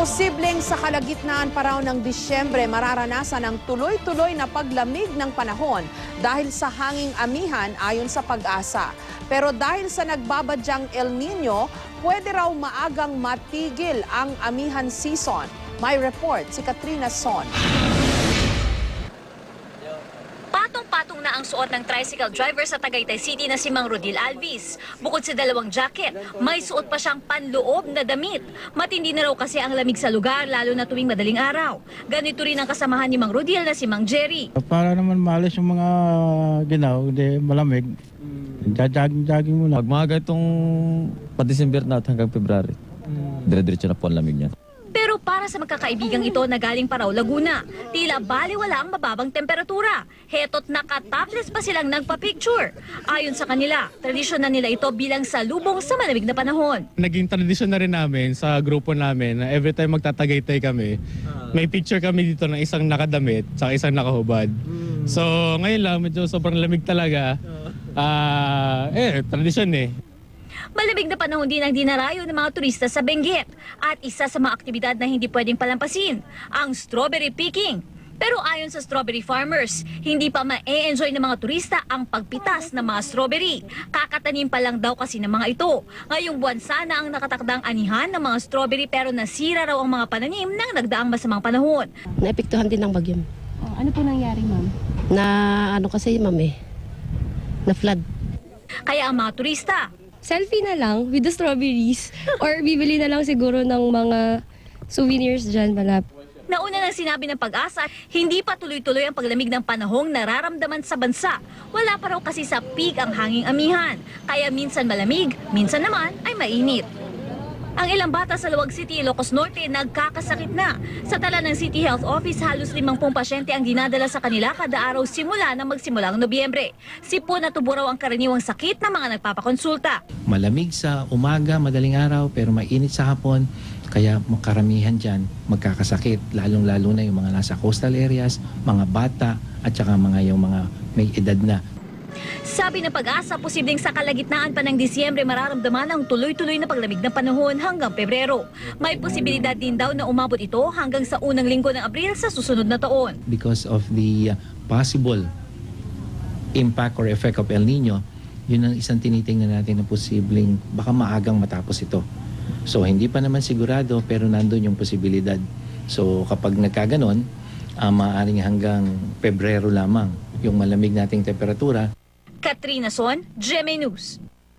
Posibleng sa kalagitnaan pa raw ng Disyembre mararanasan ang tuloy-tuloy na paglamig ng panahon dahil sa hanging amihan ayon sa Pag-asa. Pero dahil sa nagbabadyang El Nino, pwede raw maagang matigil ang amihan season. May report si Katrina Son. Patong-patong na ang suot ng tricycle driver sa Tagaytay City na si Mang Rodil Alvis. Bukod sa dalawang jacket, may suot pa siyang panloob na damit. Matindi na raw kasi ang lamig sa lugar, lalo na tuwing madaling araw. Ganito rin ang kasamahan ni Mang Rodil na si Mang Jerry. Para naman maalis yung mga ginaw, hindi malamig. Jogging muna. Pag mga itong pa-December na hanggang February, dire-diretso na po ang lamig niya. Pero para sa magkakaibigang ito na galing pa raw Laguna, tila baliwala ang mababang temperatura. Heto't naka-topless pa silang nagpa-picture. Ayon sa kanila, tradisyon na nila ito bilang salubong sa malamig na panahon. Naging tradisyon na rin namin sa grupo namin na every time magtatagaytay kami, may picture kami dito ng isang nakadamit at isang nakahubad. So ngayon lang, medyo sobrang lamig talaga. Tradisyon eh. Malamig na panahon din ang dinarayo ng mga turista sa Benguet. At isa sa mga aktibidad na hindi pwedeng palampasin, ang strawberry picking. Pero ayon sa strawberry farmers, hindi pa ma-enjoy ng mga turista ang pagpitas ng mga strawberry. Kakatanim pa lang daw kasi ng mga ito. Ngayong buwan sana ang nakatakdang anihan ng mga strawberry pero nasira raw ang mga pananim ng nagdaang masamang panahon. Naepektuhan din ng bagyo. Ano po nangyari, ma'am? Na kasi, ma'am na flood. Kaya ang mga turista, Selfie na lang with the strawberries or bibili na lang siguro ng mga souvenirs dyan malapit. nauna nang sinabi ng Pag-asa, hindi pa tuloy-tuloy ang paglamig ng panahong nararamdaman sa bansa. Wala pa raw kasi sa peak ang hanging amihan, kaya minsan malamig, minsan naman ay mainit. Ang ilang bata sa Luwag City, Ilocos Norte, nagkakasakit na. Sa tala ng City Health Office, halos 50 pasyente ang dinadala sa kanila kada araw simula nang magsimulang Nobyembre. Sipon at tubo raw ang karaniwang sakit ng mga nagpapakonsulta. Malamig sa umaga, madaling araw, pero mainit sa hapon. Kaya karamihan dyan magkakasakit, lalong-lalo na yung mga nasa coastal areas, mga bata, at saka yung mga may edad na. Sabi ng Pag-asa, posibleng sa kalagitnaan pa ng Disyembre mararamdaman ang tuloy-tuloy na paglamig ng panahon hanggang Pebrero. May posibilidad din daw na umabot ito hanggang sa unang linggo ng Abril sa susunod na taon. Because of the possible impact or effect of El Nino, yun ang isang tinitingnan natin na posibleng baka maagang matapos ito. So hindi pa naman sigurado pero nandun yung posibilidad. So kapag nagkaganon, maaaring hanggang Pebrero lamang yung malamig nating temperatura. Katrina Son, GMA News.